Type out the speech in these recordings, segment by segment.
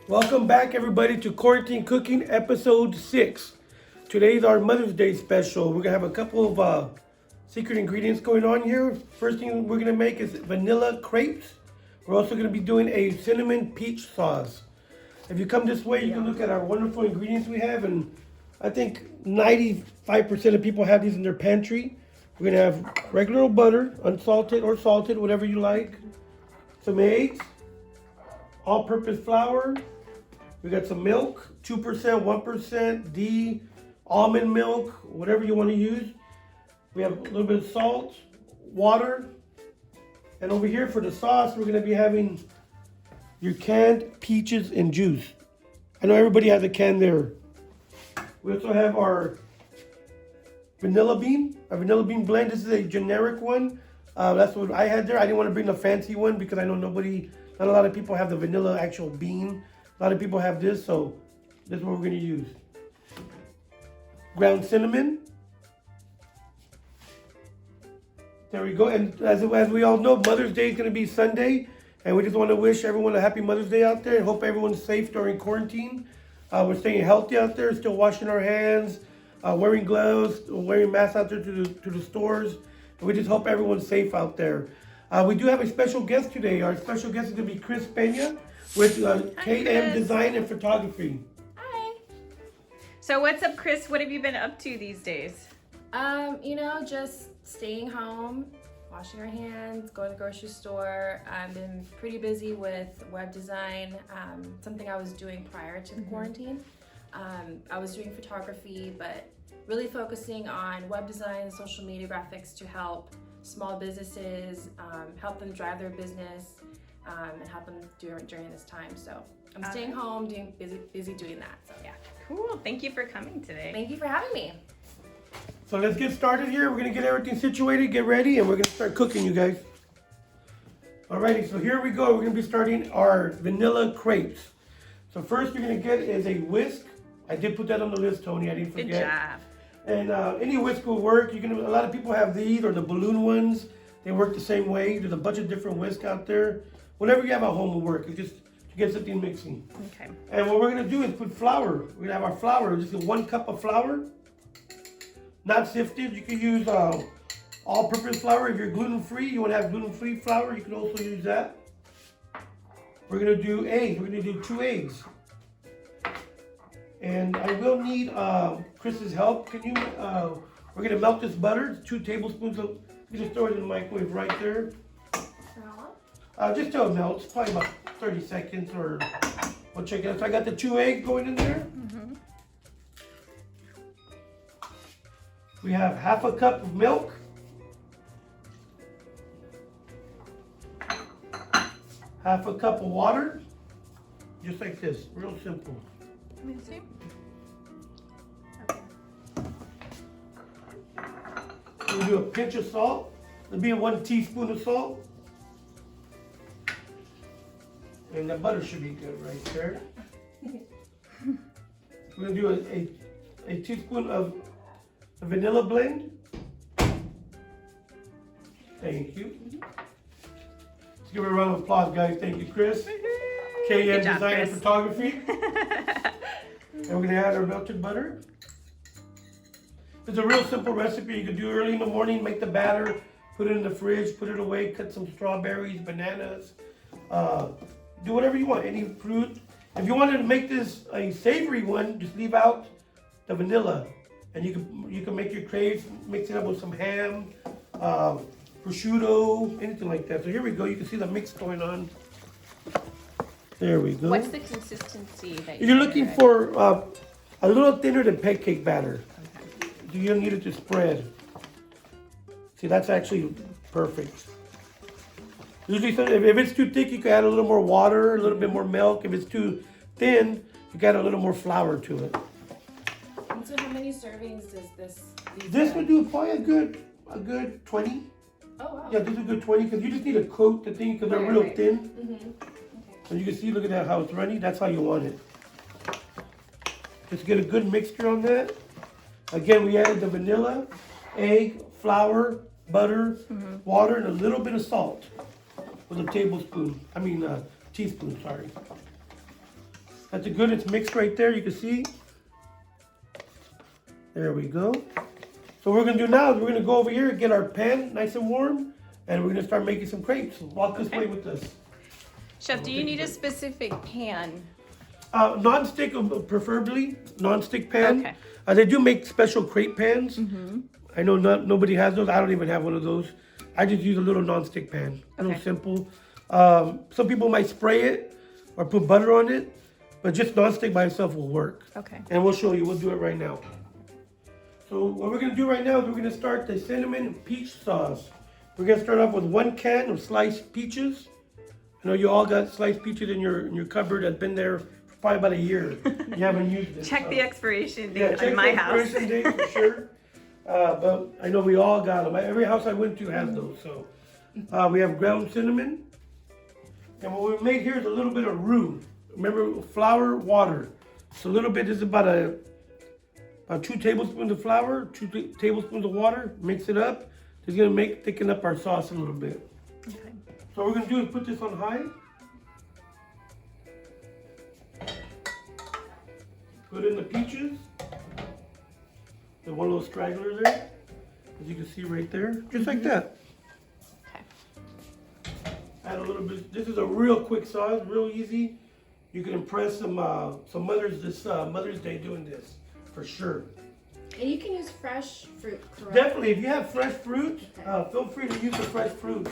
Welcome back, everybody, to Quarantine Cooking Episode 6. Today's our Mother's Day special. We're going to have a couple of secret ingredients going on here. First thing we're going to make is vanilla crepes. We're also going to be doing a cinnamon peach sauce. If you come this way, you can look at our wonderful ingredients we have, and I think 95% of people have these in their pantry. We're going to have regular old butter, unsalted or salted, whatever you like. Some eggs, all-purpose flour. We got some milk, 2%, 1%, D, almond milk, whatever you want to use. We have a little bit of salt, water. And over here for the sauce, we're going to be having your canned peaches and juice. I know everybody has a can there. We also have our vanilla bean blend. This is a generic one. That's what I had there. I didn't want to bring the fancy one because I know not a lot of people have the vanilla actual bean. A lot of people have this, so this is what we're going to use. Ground cinnamon. There we go. And as we all know, Mother's Day is going to be Sunday. And we just want to wish everyone a happy Mother's Day out there. And hope everyone's safe during quarantine. We're staying healthy out there, still washing our hands, wearing gloves, wearing masks out there to the stores. And we just hope everyone's safe out there. We do have a special guest today. Our special guest is going to be Pena with KM Design and Photography. Hi. So what's up, Krys? What have you been up to these days? Just staying home, washing our hands, going to the grocery store. I've been pretty busy with web design, something I was doing prior to the quarantine. I was doing photography, but really focusing on web design, social media graphics to help small businesses, help them drive their business, and help them during this time. So I'm staying home, busy doing that. So yeah. Cool. Thank you for coming today. Thank you for having me. So let's get started here. We're going to get everything situated, get ready, and we're going to start cooking, you guys. Alrighty, so here we go. We're going to be starting our vanilla crepes. So first you're going to get is a whisk. I did put that on the list, Toni. I didn't forget. Good job. And any whisk will work. A lot of people have these or the balloon ones. They work the same way. There's a bunch of different whisks out there. Whatever you have at home will work. It's just to get something mixing. Okay. And what we're going to do is put flour. We're going to have our flour. Just 1 cup of flour. Not sifted. You can use all-purpose flour. If you're gluten-free, you want to have gluten-free flour, you can also use that. We're going to do eggs. We're going to do 2 eggs. And I will need Krys's help. Can you, we're going to melt this butter. It's 2 tablespoons of, you just throw it in the microwave right there. Just till it melts, probably about 30 seconds or we'll check it out. So I got the 2 eggs going in there. Mm-hmm. We have 1/2 cup of milk. 1/2 cup of water. Just like this, real simple. Let me see. We'll do a pinch of salt. There'll be 1 teaspoon of salt. And the butter should be good right there. We're going to do a teaspoon of the vanilla blend. Thank you. Let's give her a round of applause, guys. Thank you, Krys. KM Design and Photography. And we're going to add our melted butter. It's a real simple recipe. You can do early in the morning, make the batter, put it in the fridge, put it away, cut some strawberries, bananas. Do whatever you want, any fruit. If you wanted to make this a savory one, just leave out the vanilla. And you can make your crepes, mix it up with some ham, prosciutto, anything like that. So here we go. You can see the mix going on. There we go. What's the consistency that you're looking for? A little thinner than pancake batter. Okay. You don't need it to spread. See, that's actually perfect. Usually, if it's too thick, you can add a little more water, a little bit more milk. If it's too thin, you can add a little more flour to it. And so how many servings does This would do probably a good 20. Oh, wow. Yeah, this is a good 20 because you just need to coat the thing because they're real thin. Mm-hmm. Okay. And you can see, look at that, how it's runny. That's how you want it. Just get a good mixture on that. Again, we added the vanilla, egg, flour, butter, water, and a little bit of salt with a teaspoon, sorry. That's good. It's mixed right there. You can see. There we go. So what we're gonna do now is we're gonna go over here and get our pan nice and warm, and we're gonna start making some crepes. Walk this way with us. Chef, do you need a specific pan? Non-stick, preferably non-stick pan. Okay. They do make special crepe pans. I know nobody has those. I don't even have one of those. I just use a little non-stick pan. Real Okay. simple. Some people might spray it or put butter on it, but just non-stick by itself will work. Okay. And we'll show you. We'll do it right now. So what we're gonna do right now is we're gonna start the cinnamon peach sauce. We're gonna start off with 1 can of sliced peaches. I know you all got sliced peaches in your cupboard that's been there for probably about a year. You haven't used it. Check so. the expiration Yeah, date check on my the house. expiration date for sure. But I know we all got them. Every house I went to has those. So we have ground cinnamon. And what we made here is a little bit of roux. Remember, flour, water. So a little bit, this is about 2 tablespoons of flour, 2 tablespoons of water. Mix it up. It's gonna thicken up our sauce a little bit. Okay. So what we're gonna do is put this on high. Put in the peaches. The one little straggler there, as you can see right there, just like that. Okay. Add a little bit. This is a real quick sauce, real easy. You can impress some mothers this Mother's Day doing this for sure. And you can use fresh fruit, correct? Definitely, if you have fresh fruit, feel free to use the fresh fruit.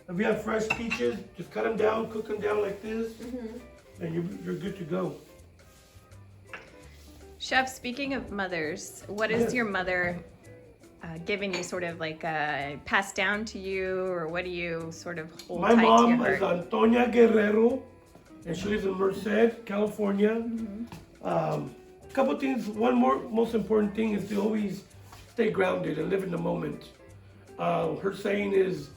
If you have fresh peaches, just cut them down, cook them down like this, and you're good to go. Chef, speaking of mothers, what is your mother given you, sort of like passed down to you, or what do you sort of hold My tight to mom your is heart? Antonia Guerrero, and she lives in Merced, California. Couple things. Most important thing is to always stay grounded and live in the moment. Her saying is,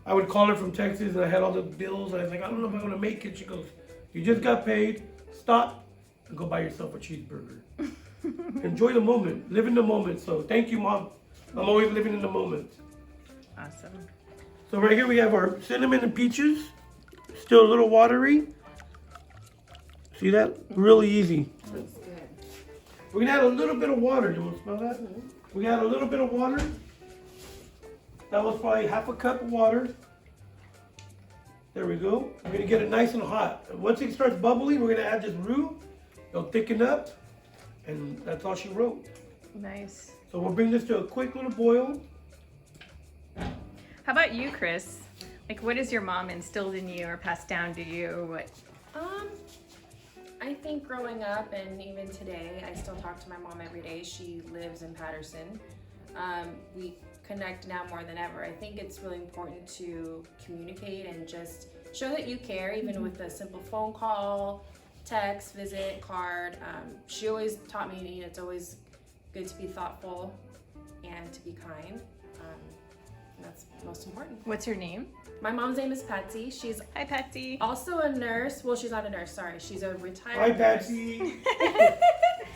I would call her from Texas and I had all the bills and I was like, I don't know if I'm gonna make it. She goes, you just got paid, stop and go buy yourself a cheeseburger. Enjoy the moment, live in the moment. So thank you, Mom. I'm always living in the moment. Awesome. So right here we have our cinnamon and peaches, still a little watery. See that? Really easy. Looks good. We're gonna add a little bit of water. You want to smell that? We add a little bit of water. That was probably half a cup of water. There we go. We're gonna get it nice and hot. And once it starts bubbling, we're gonna add this roux. It'll thicken up, and that's all she wrote. Nice. So we'll bring this to a quick little boil. How about you, Krys? Like, what has your mom instilled in you or passed down to you? What? I think growing up and even today, I still talk to my mom every day. She lives in Patterson. We connect now more than ever. I think it's really important to communicate and just show that you care, even with a simple phone call, text, visit, card. She always taught me it's always good to be thoughtful and to be kind. And that's most important. What's her name? My mom's name is Patsy. She's Hi, Patsy. also a nurse. Well, she's not a nurse, sorry. She's a retired Hi, nurse. Patsy.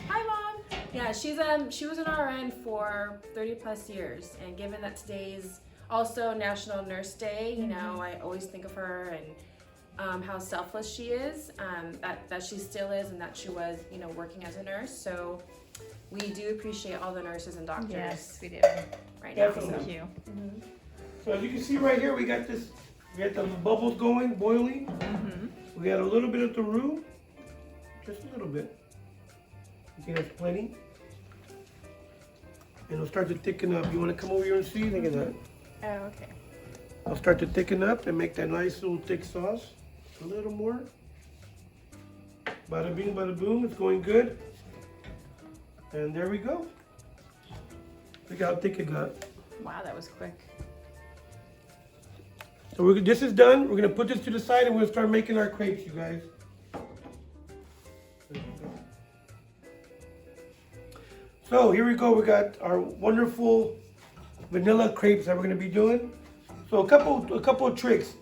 Hi, Mom. Yeah, she was an RN for 30 plus years, and given that today's also National Nurse Day, you know, I always think of her and how selfless she is, that she still is, and that she was, you know, working as a nurse. So we do appreciate all the nurses and doctors Yes, we do. right now. Definitely. Thank you. So as you can see right here, we got the bubbles going, boiling. We got a little bit of the roux, just a little bit. I think that's plenty. And it'll start to thicken up. You want to come over here and see? Look at that. Oh, okay. I'll start to thicken up and make that nice little thick sauce. A little more. Bada bing, bada boom. It's going good. And there we go. Look how thick it got. Wow, that was quick. So this is done. We're gonna put this to the side and we're gonna start making our crepes, you guys. So here we go. We got our wonderful vanilla crepes that we're gonna be doing. So a couple of tricks.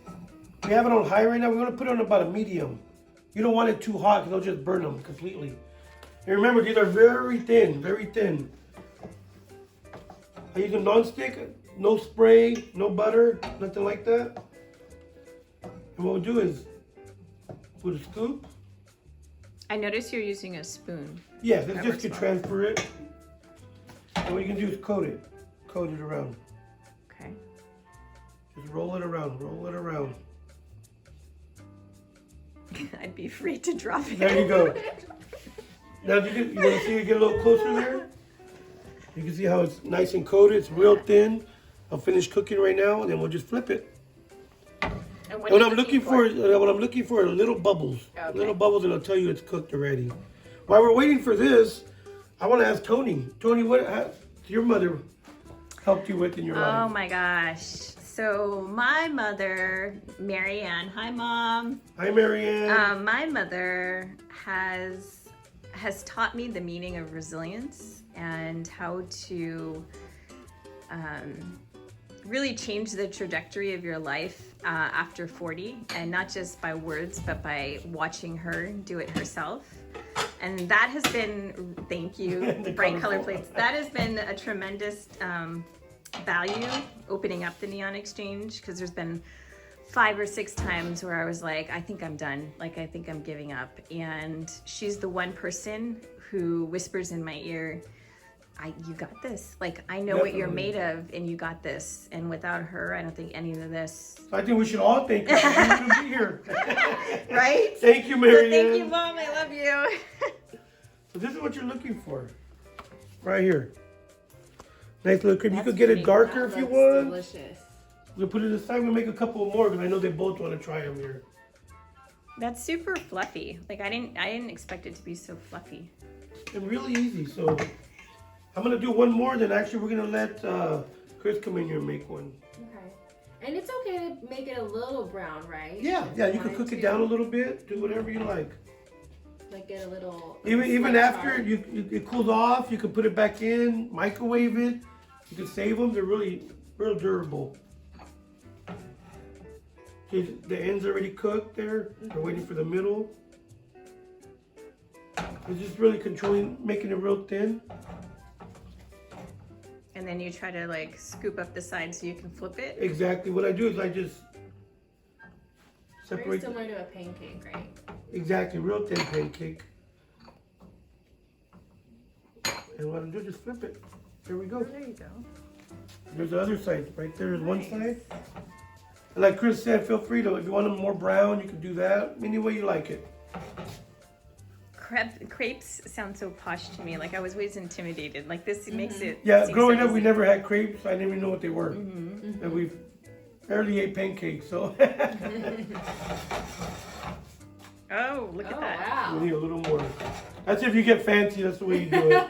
We have it on high right now. We're gonna put it on about a medium. You don't want it too hot because it'll just burn them completely. And remember, these are very thin, very thin. I use a non-stick, no spray, no butter, nothing like that. And what we'll do is put a scoop I notice you're using a spoon. Yes, it's That just to works transfer it. And what you can do is coat it. Coat it around. Okay. Just roll it around, roll it around. I'd be afraid to drop it. There you go. Now you want to see it get a little closer there? You can see how it's nice and coated. It's real thin. I'll finish cooking right now, and then we'll just flip it. And What I'm looking for are little bubbles. Okay. Little bubbles that'll tell you it's cooked already. While we're waiting for this, I want to ask Toni. Toni, what has your mother helped you with in your life? Oh my gosh. So my mother, Mary Ann, hi Mom. Hi, Marianne. My mother has taught me the meaning of resilience and how to really change the trajectory of your life after 40, and not just by words, but by watching her do it herself. And that has been, thank you, bright color plates. That has been a tremendous value, opening up the Neon Exchange, because there's been 5 or 6 times where I was like, I think I'm done. Like, I think I'm giving up. And she's the one person who whispers in my ear, you got this. Like, I know what you're made of, and you got this. And without her, I don't think any of this. I think we should all thank her for being here. Right? Thank you, So Marianne. thank you, Mom. I love you. So this is what you're looking for. Right here. Nice little cream. You That's could get it pretty. darker That if you looks want. Delicious. We'll put it aside. We'll make a couple more because I know they both want to try them here. That's super fluffy. Like, I didn't expect it to be so fluffy. And really easy. So I'm gonna do one more. Then actually we're gonna let Krys come in here and make one. Okay. And it's okay to make it a little brown, right? Yeah. You can cook it down a little bit. Do whatever you like. Like get a little. Even after it cools off, you can put it back in, microwave it. You can save them. They're really real durable. Okay, the end's already cooked there. We're waiting for the middle. It's just really controlling, making it real thin. And then you try to like scoop up the side so you can flip it. Exactly. What I do is I just Very separate. similar to a pancake, right? Exactly, real thin pancake. And what I do is just flip it. There we go. There you go. There's the other side. Right there is one side. And like Krys said, feel free to, if you want them more brown, you can do that. Any way you like it. Crepes sound so posh to me. Like, I was always intimidated. Like, this makes it. Yeah, seem growing so up, we easy. never had crepes. I didn't even know what they were. And we barely ate pancakes, so Oh, look at that. we Wow. need a little more. That's if you get fancy, that's the way you do it.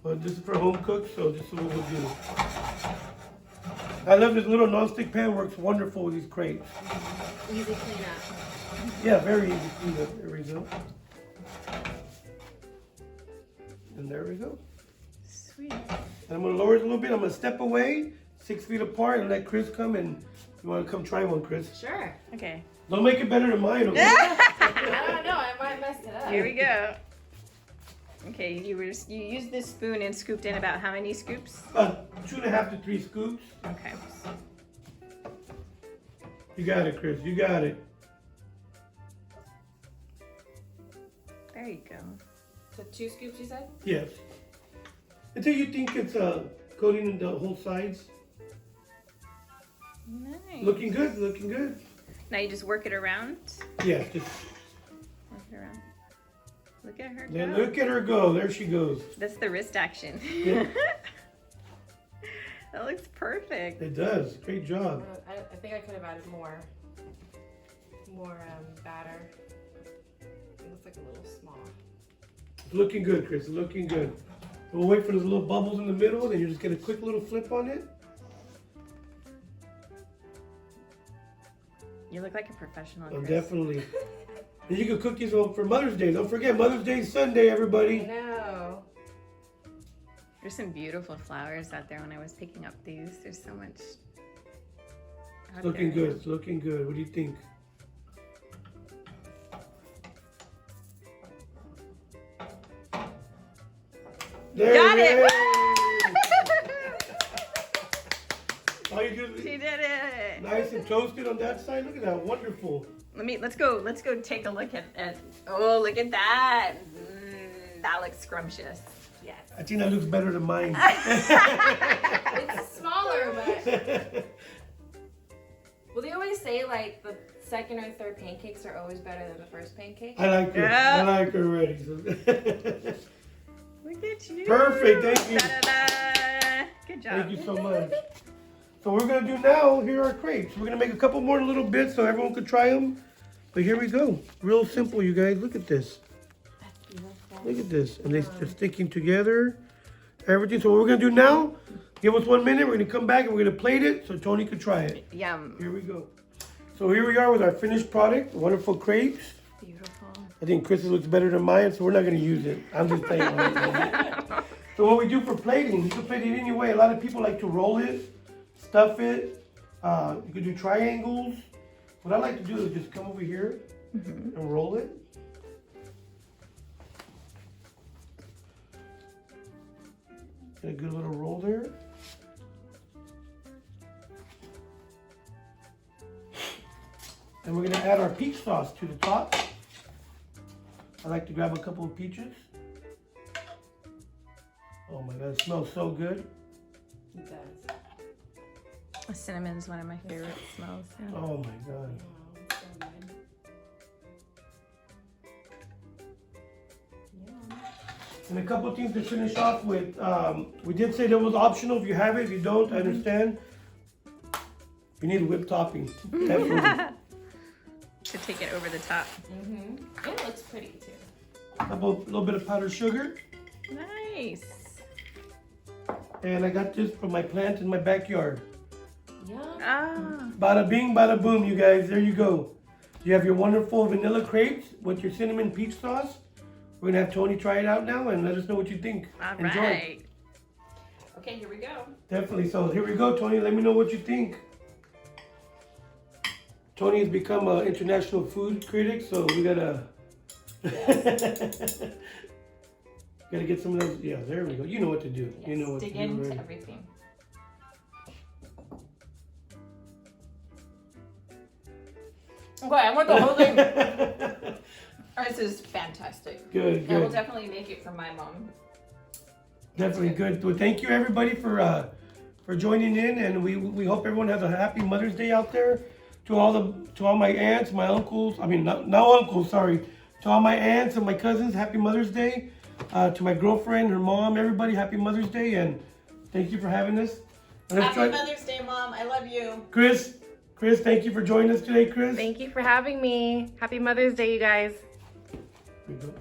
But this is for home cooks, so this is what we'll do. I love this little non-stick pan, works wonderful with these crepes. Easy cleanup. Yeah, very easy to clean up. There we go. And there we go. Sweet. And I'm gonna lower it a little bit. I'm gonna step away, 6 feet apart, and let Krys come. And you wanna come try one, Krys? Sure. Okay. Don't make it better than mine, okay? I don't know. I might mess it up. Here we go. Okay, you used this spoon and scooped in about how many scoops? 2.5 to 3 scoops. Okay. You got it, Krys. You got it. There you go. So 2 scoops, you said? Yes. Until you think it's coating in the whole sides. Nice. Looking good. Looking good. Now you just work it around. Yeah. Just Work it around. Look at her then go. look at her go. There she goes. That's the wrist action. Yeah. That looks perfect. It does. Great job. I think I could have added more batter. It looks like a little small. It's looking good, Krys. Looking good. We'll wait for those little bubbles in the middle. Then you just get a quick little flip on it. You look like a professional. Oh, Krys. definitely. And you can cook these for Mother's Day. Don't forget, Mother's Day is Sunday, everybody. No. There's some beautiful flowers out there when I was picking up these. There's so much. It's looking good. It's looking good. What do you think? There Got it it! is. All you do She is did it! nice and toasted on that side. Look at that. Wonderful. Let's go take a look at oh, look at that. That looks scrumptious. Yes. I think that looks better than mine. It's smaller, but well, they always say like the second or third pancakes are always better than the first pancake. I like her. Yeah. I like her already. So. Look at you. Perfect, thank you. Da-da-da. Good job. Thank you so much. So what we're gonna do now, here are crepes. We're gonna make a couple more little bits so everyone could try them. But here we go. Real simple, you guys. Look at this. That's beautiful. Look at this. And they're sticking together. Everything. So what we're gonna do now, give us 1 minute. We're gonna come back and we're gonna plate it so Toni could try it. Yum. Here we go. So here we are with our finished product. Wonderful crepes. Beautiful. I think Krys looks better than mine, so we're not gonna use it. I'm just saying. So what we do for plating, you can plate it any way. A lot of people like to roll it, stuff it. You can do triangles. What I like to do is just come over here and roll it. Get a good little roll there. And we're gonna add our peach sauce to the top. I like to grab a couple of peaches. Oh my God, it smells so good. It does. Cinnamon is one of my favorite smells. Yeah. Oh my God. Wow, it's so good. Yum. And a couple of things to finish off with. We did say that was optional. If you have it, if you don't, I understand. You need whipped topping. Definitely. To take it over the top. And it looks pretty too. A little bit of powdered sugar. Nice. And I got this from my plant in my backyard. Yum. Ah. Bada bing, bada boom, you guys. There you go. You have your wonderful vanilla crepes with your cinnamon peach sauce. We're gonna have Toni try it out now and let us know what you think. All Enjoy. right. Okay, here we go. Definitely. So here we go, Toni. Let me know what you think. Toni has become an international food critic, so we gotta gotta get some of those. Yeah, there we go. You know what to do. Yes, You know what dig to do. into Already. everything. Okay, I want the whole thing. This is fantastic. Good, I will good. definitely make it for my mom. Definitely good. Well, thank you everybody for joining in, and we hope everyone has a happy Mother's Day out there. To all my aunts, my uncles. I mean, not uncles. Sorry. To all my aunts and my cousins, happy Mother's Day. To my girlfriend, her mom, everybody, happy Mother's Day, and thank you for having us. And let's Happy try- Mother's Day, Mom. I love you. Krys, thank you for joining us today, Krys. Thank you for having me. Happy Mother's Day, you guys. Here we go.